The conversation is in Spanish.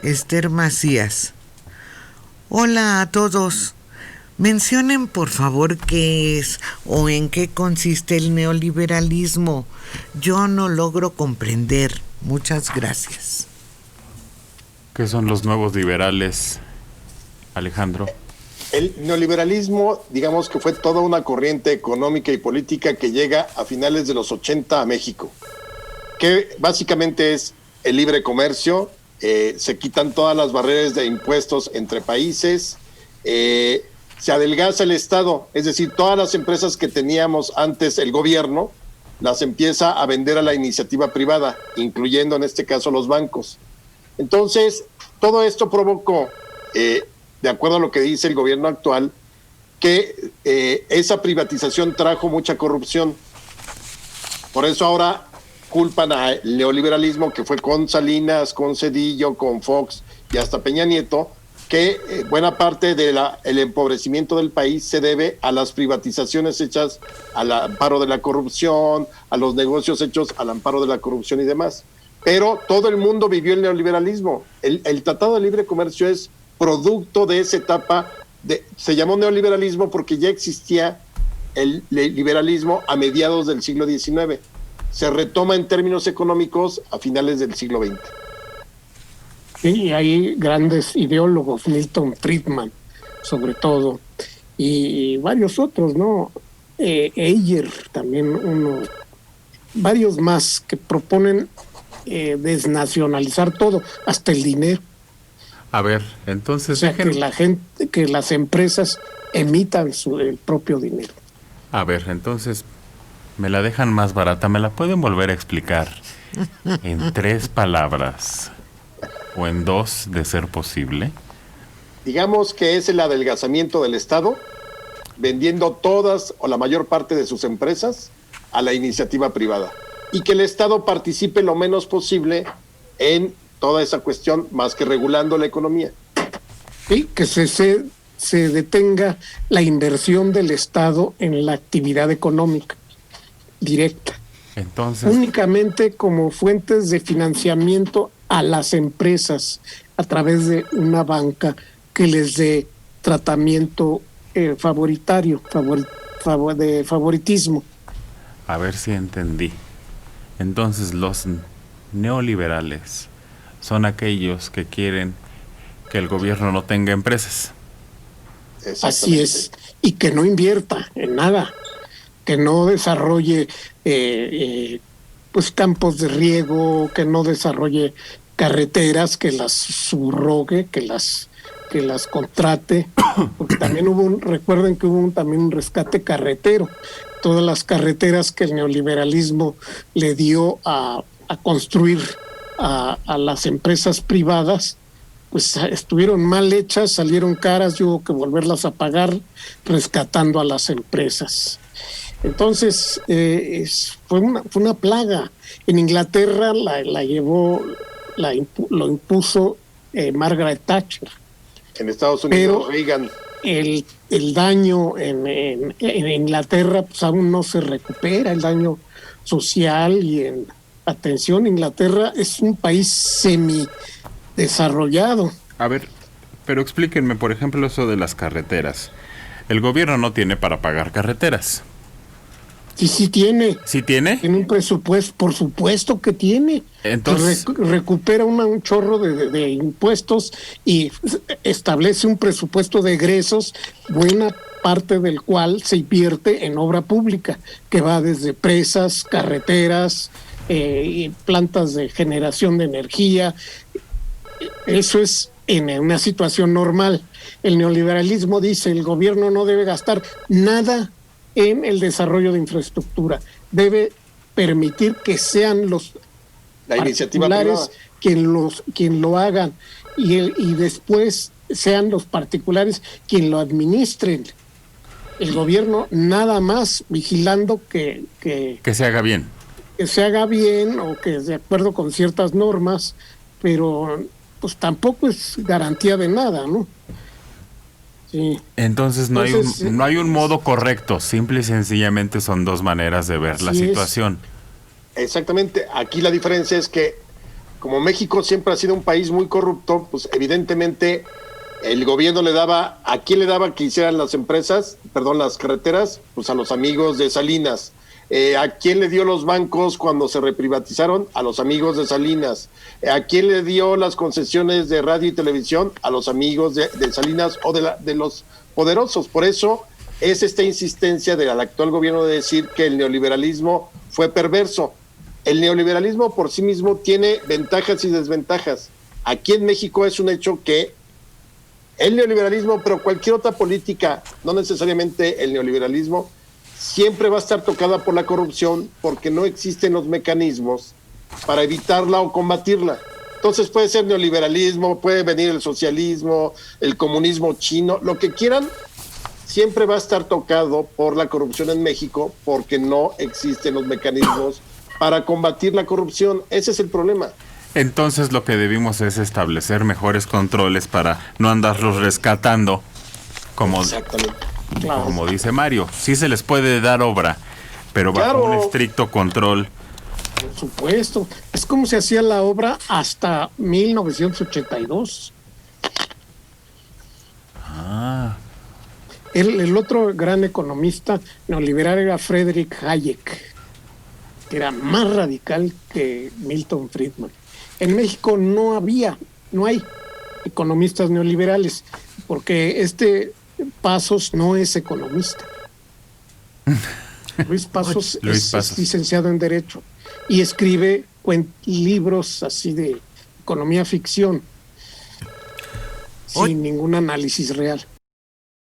Esther Macías. Hola a todos. Mencionen por favor qué es o en qué consiste el neoliberalismo. Yo no logro comprender. Muchas gracias. ¿Qué son los nuevos liberales, Alejandro? El neoliberalismo, digamos que fue toda una corriente económica y política que llega a finales de los 80 a México, que básicamente es el libre comercio, se quitan todas las barreras de impuestos entre países, se adelgaza el Estado, es decir, todas las empresas que teníamos antes el gobierno, las empieza a vender a la iniciativa privada, incluyendo en este caso los bancos. Entonces, todo esto provocó, de acuerdo a lo que dice el gobierno actual, que esa privatización trajo mucha corrupción. Por eso ahora culpan al neoliberalismo, que fue con Salinas, con Zedillo, con Fox y hasta Peña Nieto, que buena parte del empobrecimiento del país se debe a las privatizaciones hechas al amparo de la corrupción, a los negocios hechos al amparo de la corrupción y demás. Pero todo el mundo vivió el neoliberalismo. El Tratado de Libre Comercio es producto de esa etapa, se llamó neoliberalismo porque ya existía el liberalismo a mediados del siglo XIX. Se retoma en términos económicos a finales del siglo XX. Sí, hay grandes ideólogos, Milton Friedman, sobre todo, y varios otros, ¿no? Ayer también, varios más que proponen desnacionalizar todo, hasta el dinero. A ver, entonces... O sea, que las empresas emitan el propio dinero. A ver, entonces, me la dejan más barata, ¿me la pueden volver a explicar en 3 palabras? ¿O en 2, de ser posible? Digamos que es el adelgazamiento del Estado, vendiendo todas o la mayor parte de sus empresas a la iniciativa privada. Y que el Estado participe lo menos posible en toda esa cuestión, más que regulando la economía. Sí, que se detenga la inversión del Estado en la actividad económica directa. Entonces, únicamente como fuentes de financiamiento a las empresas a través de una banca que les dé tratamiento favoritario, de favoritismo. A ver si entendí. Entonces los neoliberales son aquellos que quieren que el gobierno no tenga empresas. Así es, y que no invierta en nada, que no desarrolle pues campos de riego, que no desarrolle carreteras, que las subrogue, que las contrate, porque también recuerden que hubo también un rescate carretero, todas las carreteras que el neoliberalismo le dio a construir a las empresas privadas, pues estuvieron mal hechas, salieron caras, y hubo que volverlas a pagar rescatando a las empresas. Entonces fue una plaga. En Inglaterra lo impuso Margaret Thatcher. En Estados Unidos, Reagan. El daño en Inglaterra pues aún no se recupera, el daño social y atención, Inglaterra es un país semidesarrollado. A ver, pero explíquenme, por ejemplo, eso de las carreteras. El gobierno no tiene para pagar carreteras. Sí tiene. ¿Sí tiene? Tiene un presupuesto, por supuesto que tiene. Entonces recupera un chorro de impuestos y establece un presupuesto de egresos, buena parte del cual se invierte en obra pública, que va desde presas, carreteras, plantas de generación de energía. Eso es en una situación normal. El neoliberalismo dice el gobierno no debe gastar nada en el desarrollo de infraestructura, debe permitir que sean la iniciativa privada quien lo hagan y después sean los particulares quien lo administren. El gobierno nada más vigilando que se haga bien. Que se haga bien o que de acuerdo con ciertas normas, pero pues tampoco es garantía de nada, ¿no? Sí. Entonces no hay un modo correcto, simple y sencillamente son 2 maneras de ver la situación. Exactamente, aquí la diferencia es que como México siempre ha sido un país muy corrupto, pues evidentemente el gobierno ¿a quién le daba que hicieran las carreteras? Pues a los amigos de Salinas. ¿A quién le dio los bancos cuando se reprivatizaron? A los amigos de Salinas. ¿A quién le dio las concesiones de radio y televisión? A los amigos de Salinas o de los poderosos. Por eso es esta insistencia del actual gobierno de decir que el neoliberalismo fue perverso. El neoliberalismo por sí mismo tiene ventajas y desventajas. Aquí en México es un hecho que el neoliberalismo, pero cualquier otra política, no necesariamente el neoliberalismo, siempre va a estar tocada por la corrupción porque no existen los mecanismos para evitarla o combatirla. Entonces puede ser neoliberalismo, puede venir el socialismo, el comunismo chino, lo que quieran, siempre va a estar tocado por la corrupción en México porque no existen los mecanismos para combatir la corrupción. Ese es el problema. Entonces lo que debimos es establecer mejores controles para no andarlos rescatando, como, Claro. como dice Mario. Sí se les puede dar obra, pero bajo un estricto control. Por supuesto. Es como se hacía la obra hasta 1982. El otro gran economista neoliberal era Friedrich Hayek, que era más radical que Milton Friedman. En México no hay economistas neoliberales, porque Pasos no es economista. Luis Pasos es licenciado en Derecho y escribe libros así de economía ficción, sin ningún análisis real.